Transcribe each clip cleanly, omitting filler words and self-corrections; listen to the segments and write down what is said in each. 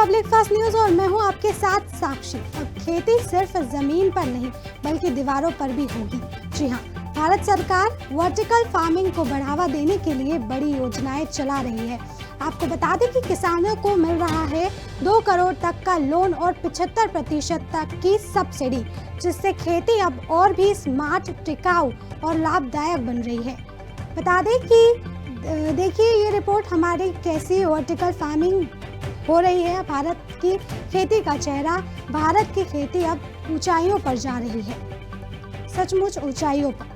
Public first news और मैं हूं आपके साथ साक्षी। अब खेती सिर्फ जमीन पर नहीं बल्कि दीवारों पर भी होगी। जी हां, भारत सरकार वर्टिकल फार्मिंग को बढ़ावा देने के लिए बड़ी योजनाएं चला रही है। आपको बता दें कि किसानों को मिल रहा है 2 करोड़ तक का लोन और 75% तक की सब्सिडी, जिससे खेती अब और भी स्मार्ट, टिकाऊ और लाभदायक बन रही है। बता दें कि देखिए ये रिपोर्ट हमारी कैसी वर्टिकल फार्मिंग हो रही है। भारत की खेती का चेहरा, भारत की खेती अब ऊंचाइयों पर जा रही है, सचमुच ऊंचाइयों पर।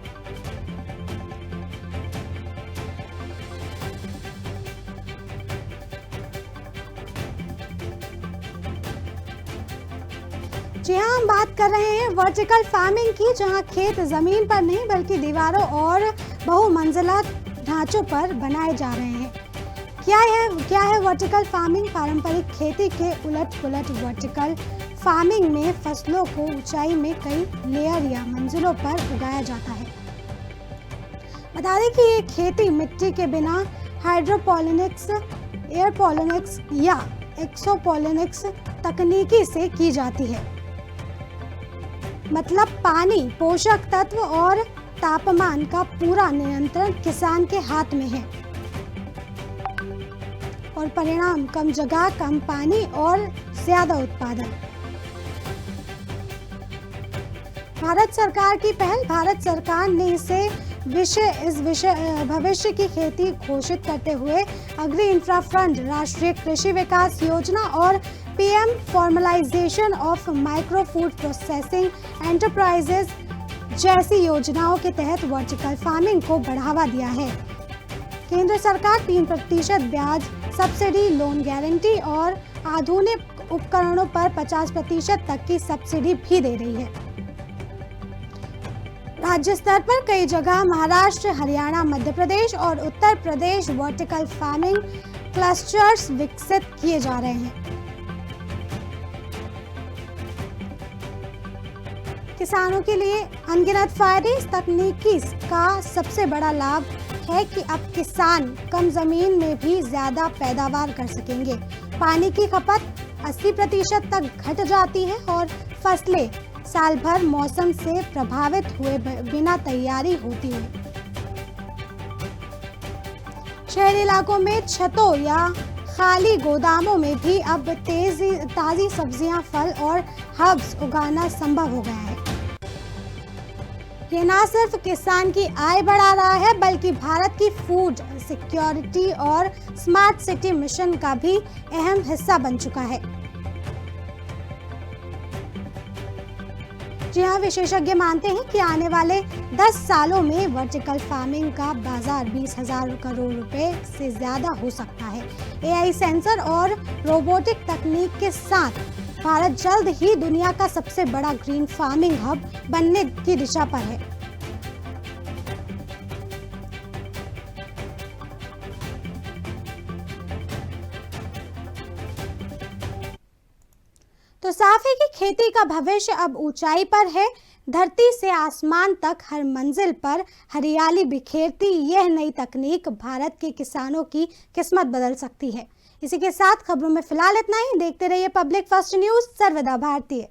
जी हाँ, हम बात कर रहे हैं वर्टिकल फार्मिंग की, जहाँ खेत जमीन पर नहीं बल्कि दीवारों और बहुमंजिला ढांचों पर बनाए जा रहे हैं। क्या है वर्टिकल फार्मिंग? पारंपरिक खेती के उलट-पुलट वर्टिकल फार्मिंग में फसलों को ऊंचाई में कई लेयर या मंजिलों पर उगाया जाता है। बता दें कि ये खेती मिट्टी के बिना हाइड्रोपोनिक्स, एयरोपोनिक्स या एक्सोपोनिक्स तकनीकी से की जाती है। मतलब पानी, पोषक तत्व और तापमान का पूरा नियंत्रण किसान के हाथ में है और परिणाम कम जगह, कम पानी और ज्यादा उत्पादन। भारत सरकार की पहल, भारत सरकार ने इसे भविष्य की खेती घोषित करते हुए अग्रि इंफ्रा फंड, राष्ट्रीय कृषि विकास योजना और PM formalisation of micro food processing enterprises जैसी योजनाओं के तहत वर्टिकल फार्मिंग को बढ़ावा दिया है। केंद्र सरकार 3% ब्याज सब्सिडी, लोन गारंटी और आधुनिक उपकरणों पर 50% तक की सब्सिडी भी दे रही है। राज्य स्तर पर कई जगह महाराष्ट्र, हरियाणा, मध्य प्रदेश और Uttar Pradesh vertical farming clusters विकसित किए जा रहे हैं। किसानों के लिए अनगिनत फायदे। इस तकनीकी का सबसे बड़ा लाभ है कि अब किसान कम जमीन में भी ज्यादा पैदावार कर सकेंगे। पानी की खपत 80% तक घट जाती है और फसलें साल भर मौसम से प्रभावित हुए बिना तैयारी होती है। शहरी इलाकों में छतों या खाली गोदामों में भी अब ताजी सब्जियां, फल और हर्ब्स उगाना संभव हो गया है। ये न सिर्फ किसान की आय बढ़ा रहा है बल्कि भारत की फूड सिक्योरिटी और स्मार्ट सिटी मिशन का भी अहम हिस्सा बन चुका है। जी हाँ, विशेषज्ञ मानते हैं कि आने वाले 10 सालों में वर्टिकल फार्मिंग का बाजार 20,000 करोड़ रुपए से ज्यादा हो सकता है। एआई, सेंसर और रोबोटिक तकनीक के साथ भारत जल्द ही दुनिया का सबसे बड़ा ग्रीन फार्मिंग हब बनने की दिशा पर है। तो साफ है कि खेती का भविष्य अब ऊंचाई पर है। धरती से आसमान तक हर मंजिल पर हरियाली बिखेरती यह नई तकनीक भारत के किसानों की किस्मत बदल सकती है। इसी के साथ खबरों में फिलहाल इतना ही। देखते रहिए पब्लिक फर्स्ट न्यूज, सर्वदा भारतीय।